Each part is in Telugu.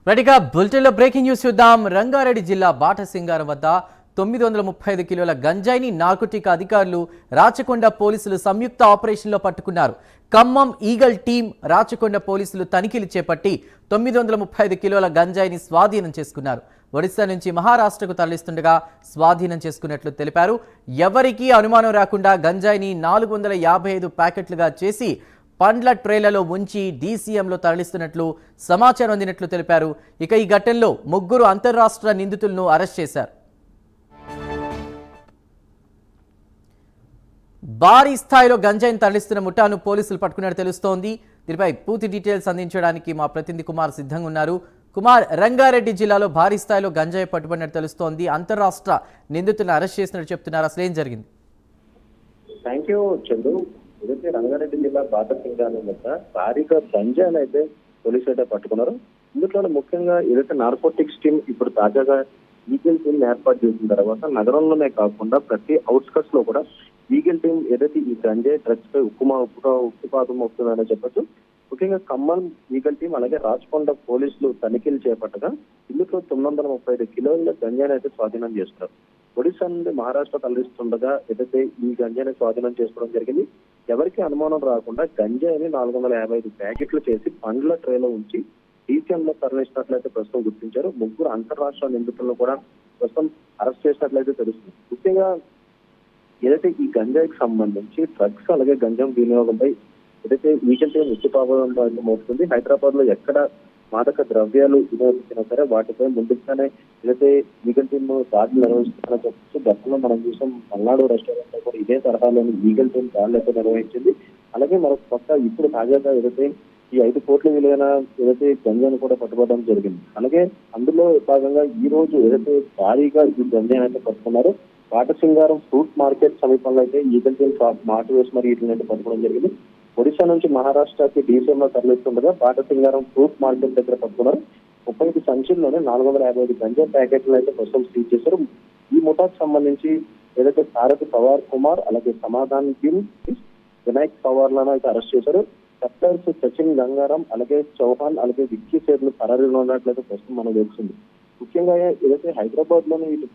రెడీగా బులెటిన్లో బ్రేకింగ్ న్యూస్ చూద్దాం. రంగారెడ్డి జిల్లా బాటసింగారం వద్ద 935 కిలోల గంజాయిని నార్కోటిక్ అధికారులు రాచకొండ పోలీసులు సంయుక్త ఆపరేషన్లో పట్టుకున్నారు. ఖమ్మం ఈగల్ టీం రాచకొండ పోలీసులు తనిఖీలు చేపట్టి 935 కిలోల గంజాయిని స్వాధీనం చేసుకున్నారు. ఒడిశా నుంచి మహారాష్ట్రకు తరలిస్తుండగా స్వాధీనం చేసుకున్నట్లు తెలిపారు. ఎవరికీ అనుమానం రాకుండా గంజాయిని 455 ప్యాకెట్లుగా చేసి పండ్ల ట్రేలలో ఉంచి డీసీఎంలో తరలిస్తున్నట్లు సమాచారం అందినట్లు తెలిపారు. ఇక ఈ ఘటనలో 3 అంతర్రాష్ట్ర నిందితులను అరెస్ట్ చేశారు. భారీ స్థాయిలో గంజాయిని తరలిస్తున్న ముఠాను పోలీసులు పట్టుకున్నట్టు తెలుస్తోంది. దీనిపై పూర్తి డీటెయిల్స్ అందించడానికి మా ప్రతినిధి కుమార్ సిద్ధంగా ఉన్నారు. కుమార్, రంగారెడ్డి జిల్లాలో భారీ స్థాయిలో గంజాయి పట్టుబడినట్టు తెలుస్తోంది. అంతర్రాష్ట్ర నిందితులను అరెస్ట్ చేసినట్టు చెప్తున్నారు. అసలు ఏం జరిగింది? Thank you Chandu. ఏదైతే రంగారెడ్డి జిల్లా బాటసింగారం వద్ద భారీగా గంజాయిని అయితే పోలీసులు అయితే పట్టుకున్నారు. ఇందులో ముఖ్యంగా ఏదైతే నార్కోటిక్స్ టీం ఇప్పుడు తాజాగా ఈగల్ టీం ఏర్పాటు చేసిన తర్వాత నగరంలోనే కాకుండా ప్రతి అవుట్స్కట్స్ లో కూడా ఈగల్ టీం ఏదైతే ఈ గంజాయి డ్రగ్స్ పై ఉక్కుపాతం అవుతుందని చెప్పొచ్చు. ముఖ్యంగా ఖమ్మం ఈగల్ టీం అలాగే రాచకొండ పోలీసులు తనిఖీలు చేపట్టగా ఇందులో 935 కిలోల గంజాయిని అయితే స్వాధీనం చేస్తున్నారు. ఒడిశా నుండి మహారాష్ట్ర తరలిస్తుండగా ఏదైతే ఈ గంజాయిని స్వాధీనం చేసుకోవడం జరిగింది. ఎవరికి అనుమానం రాకుండా గంజాయిని 455 ప్యాకెట్లు చేసి పండ్ల ట్రేలో ఉంచి డీసీఎంలో తరలించినట్లయితే ప్రస్తుతం గుర్తించారు. 3 అంతర్రాష్ట్ర నిందితులను కూడా ప్రస్తుతం అరెస్ట్ చేసినట్లయితే తెలుస్తుంది. ముఖ్యంగా ఏదైతే ఈ గంజాయికి సంబంధించి డ్రగ్స్ అలాగే గంజాం వినియోగంపై ఏదైతే ఈగల్ టీం ఉక్కుపాతం మోపుతుంది. హైదరాబాద్ లో ఎక్కడ మాదక ద్రవ్యాలు వినియోగించినా సరే వాటిపై ముందుగానే ఏదైతే ఈగల్ టీం దాడులు నిర్వహిస్తున్నారని చెప్పచ్చు. గతంలో మనం చూసాం పల్నాడు రెస్టారెంట్ లో కూడా ఇదే తరహాలోని ఈగల్ టీం దాడులు అయితే నిర్వహించింది. అలాగే మరొక పక్క ఇప్పుడు తాజాగా ఏదైతే ఈ 5 కోట్ల విలువైన ఏదైతే గంజాయిని కూడా పట్టుకోవడం జరిగింది. అలాగే అందులో భాగంగా ఈ రోజు ఏదైతే భారీగా ఈ గంజాయిని అయితే పట్టుకున్నారు. బాటసింగారం ఫ్రూట్ మార్కెట్ సమీపంలో అయితే ఈగల్ టీం మాట వేసి మరి వీటిని పట్టుకోవడం జరిగింది. ఒడిశా నుంచి మహారాష్ట్రకి డీసీఎంలో తరలిస్తుండగా బాటసింగారం ఫ్రూట్ మార్కెట్ దగ్గర పట్టుకున్నారు. 35 సంచుల్లోనే 455 గంజాయి ప్యాకెట్లు అయితే ప్రస్తుతం సీజ్ చేశారు. ఈ ముఠాకు సంబంధించి ఏదైతే సారథి పవార్ కుమార్ అలాగే సమాధాన్ బిన్ వినాయక్ పవార్ లను అయితే అరెస్ట్ చేశారు. సప్లైర్స్ సచిన్ గంగారాం అలాగే చౌహాన్ అలాగే విక్కీ సేర్లు పరారీలో ఉన్నట్లయితే ప్రస్తుతం మనకు తెలుస్తుంది. ముఖ్యంగా ఏదైతే హైదరాబాద్ లోని ఇటు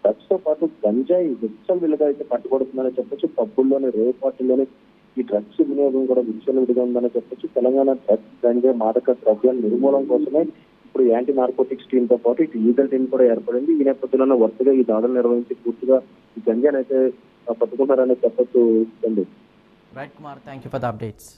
డ్రగ్స్ తో పాటు గంజాయి విచ్చలవిడిగా అయితే పట్టుబడుతుందని చెప్పొచ్చు. పబ్బుల్లోని రేవ్ పార్టీలోని ఈ డ్రగ్స్ వినియోగం కూడా విచ్చలవిడిగా ఉందని చెప్పొచ్చు. తెలంగాణ డ్రగ్స్ గంజాయి మాదక ద్రవ్యాల నిర్మూలన కోసమే ఇప్పుడు యాంటీ నార్కోటిక్స్ టీమ్ తో పాటు ఇటు ఈగల్ టీం కూడా ఏర్పడింది. ఈ నేపథ్యంలో వరుసగా ఈ దాడులు నిర్వహించి పూర్తిగా ఈ గంజాయిని అయితే పట్టుకుంటారని చెప్పొచ్చు. Right Kumar, thank you for the updates.